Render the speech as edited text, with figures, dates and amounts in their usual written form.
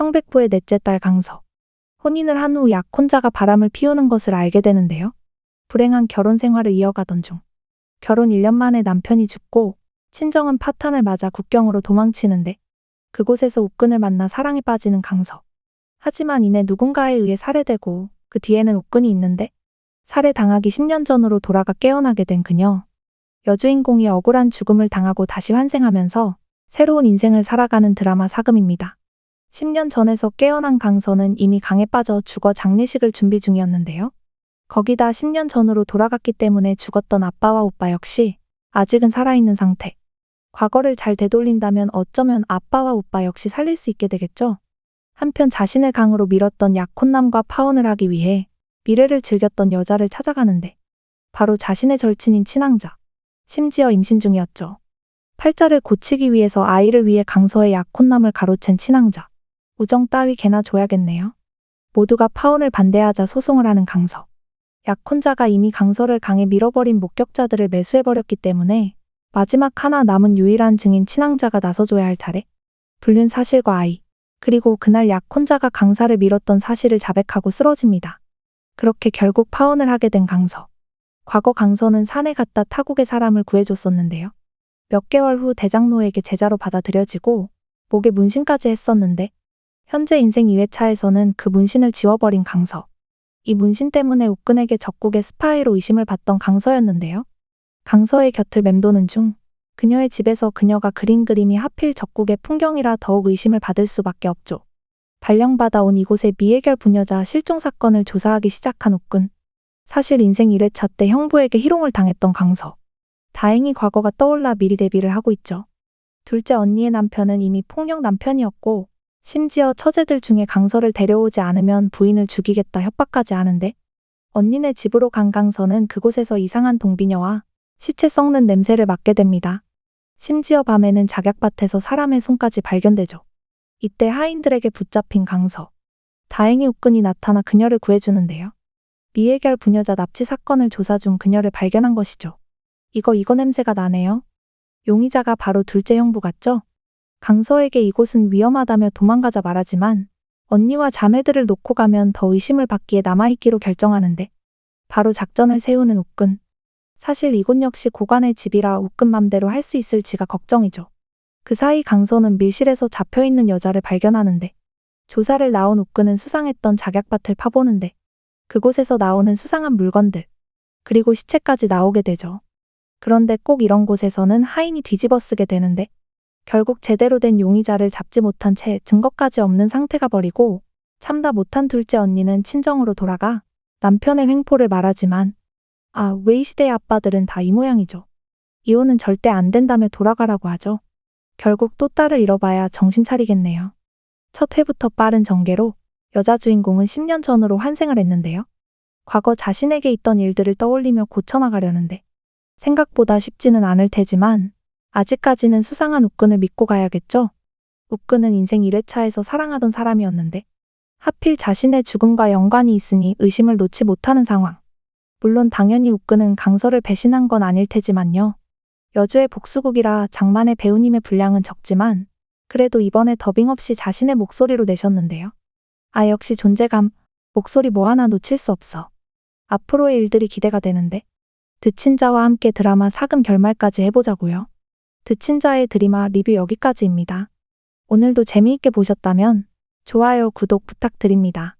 청백부의 넷째 딸 강서. 혼인을 한 후 약혼자가 바람을 피우는 것을 알게 되는데요. 불행한 결혼 생활을 이어가던 중 결혼 1년 만에 남편이 죽고 친정은 파탄을 맞아 국경으로 도망치는데 그곳에서 옥근을 만나 사랑에 빠지는 강서. 하지만 이내 누군가에 의해 살해되고 그 뒤에는 옥근이 있는데 살해당하기 10년 전으로 돌아가 깨어나게 된 그녀. 여주인공이 억울한 죽음을 당하고 다시 환생하면서 새로운 인생을 살아가는 드라마 사금입니다. 10년 전에서 깨어난 강서는 이미 강에 빠져 죽어 장례식을 준비 중이었는데요. 거기다 10년 전으로 돌아갔기 때문에 죽었던 아빠와 오빠 역시 아직은 살아있는 상태. 과거를 잘 되돌린다면 어쩌면 아빠와 오빠 역시 살릴 수 있게 되겠죠. 한편 자신을 강으로 밀었던 약혼남과 파혼을 하기 위해 미래를 즐겼던 여자를 찾아가는데 바로 자신의 절친인 친왕자. 심지어 임신 중이었죠. 팔자를 고치기 위해서 아이를 위해 강서의 약혼남을 가로챈 친왕자. 우정 따위 개나 줘야겠네요. 모두가 파혼을 반대하자 소송을 하는 강서. 약혼자가 이미 강서를 강에 밀어버린 목격자들을 매수해버렸기 때문에 마지막 하나 남은 유일한 증인 친왕자가 나서줘야 할 차례. 불륜 사실과 아이, 그리고 그날 약혼자가 강사를 밀었던 사실을 자백하고 쓰러집니다. 그렇게 결국 파혼을 하게 된 강서. 과거 강서는 산에 갔다 타국의 사람을 구해줬었는데요. 몇 개월 후 대장로에게 제자로 받아들여지고 목에 문신까지 했었는데 현재 인생 2회차에서는 그 문신을 지워버린 강서. 이 문신 때문에 옥근에게 적국의 스파이로 의심을 받던 강서였는데요. 강서의 곁을 맴도는 중 그녀의 집에서 그녀가 그린 그림이 하필 적국의 풍경이라 더욱 의심을 받을 수밖에 없죠. 발령받아 온 이곳의 미해결 부녀자 실종 사건을 조사하기 시작한 옥근. 사실 인생 1회차 때 형부에게 희롱을 당했던 강서. 다행히 과거가 떠올라 미리 대비를 하고 있죠. 둘째 언니의 남편은 이미 폭력 남편이었고 심지어 처제들 중에 강서를 데려오지 않으면 부인을 죽이겠다 협박까지 하는데 언니네 집으로 간 강서는 그곳에서 이상한 동비녀와 시체 썩는 냄새를 맡게 됩니다. 심지어 밤에는 작약밭에서 사람의 손까지 발견되죠. 이때 하인들에게 붙잡힌 강서. 다행히 옥근이 나타나 그녀를 구해주는데요. 미해결 부녀자 납치 사건을 조사 중 그녀를 발견한 것이죠. 이거 냄새가 나네요. 용의자가 바로 둘째 형부 같죠? 강서에게 이곳은 위험하다며 도망가자 말하지만 언니와 자매들을 놓고 가면 더 의심을 받기에 남아있기로 결정하는데 바로 작전을 세우는 옥근. 사실 이곳 역시 고관의 집이라 옥근 맘대로 할 수 있을지가 걱정이죠. 그 사이 강서는 밀실에서 잡혀있는 여자를 발견하는데 조사를 나온 옥근은 수상했던 작약밭을 파보는데 그곳에서 나오는 수상한 물건들 그리고 시체까지 나오게 되죠. 그런데 꼭 이런 곳에서는 하인이 뒤집어쓰게 되는데 결국 제대로 된 용의자를 잡지 못한 채 증거까지 없는 상태가 버리고 참다 못한 둘째 언니는 친정으로 돌아가 남편의 횡포를 말하지만 왜 이 시대의 아빠들은 다 이 모양이죠. 이혼은 절대 안 된다며 돌아가라고 하죠. 결국 또 딸을 잃어봐야 정신 차리겠네요. 첫 회부터 빠른 전개로 여자 주인공은 10년 전으로 환생을 했는데요. 과거 자신에게 있던 일들을 떠올리며 고쳐나가려는데 생각보다 쉽지는 않을 테지만 아직까지는 수상한 옥근을 믿고 가야겠죠? 옥근은 인생 1회차에서 사랑하던 사람이었는데 하필 자신의 죽음과 연관이 있으니 의심을 놓지 못하는 상황. 물론 당연히 옥근은 강서를 배신한 건 아닐 테지만요. 여주의 복수극이라 장만의 배우님의 분량은 적지만 그래도 이번에 더빙 없이 자신의 목소리로 내셨는데요. 역시 존재감, 목소리 뭐 하나 놓칠 수 없어. 앞으로의 일들이 기대가 되는데 드친자와 함께 드라마 사금 결말까지 해보자고요. 드친자의 드리마 리뷰 여기까지입니다. 오늘도 재미있게 보셨다면 좋아요, 구독 부탁드립니다.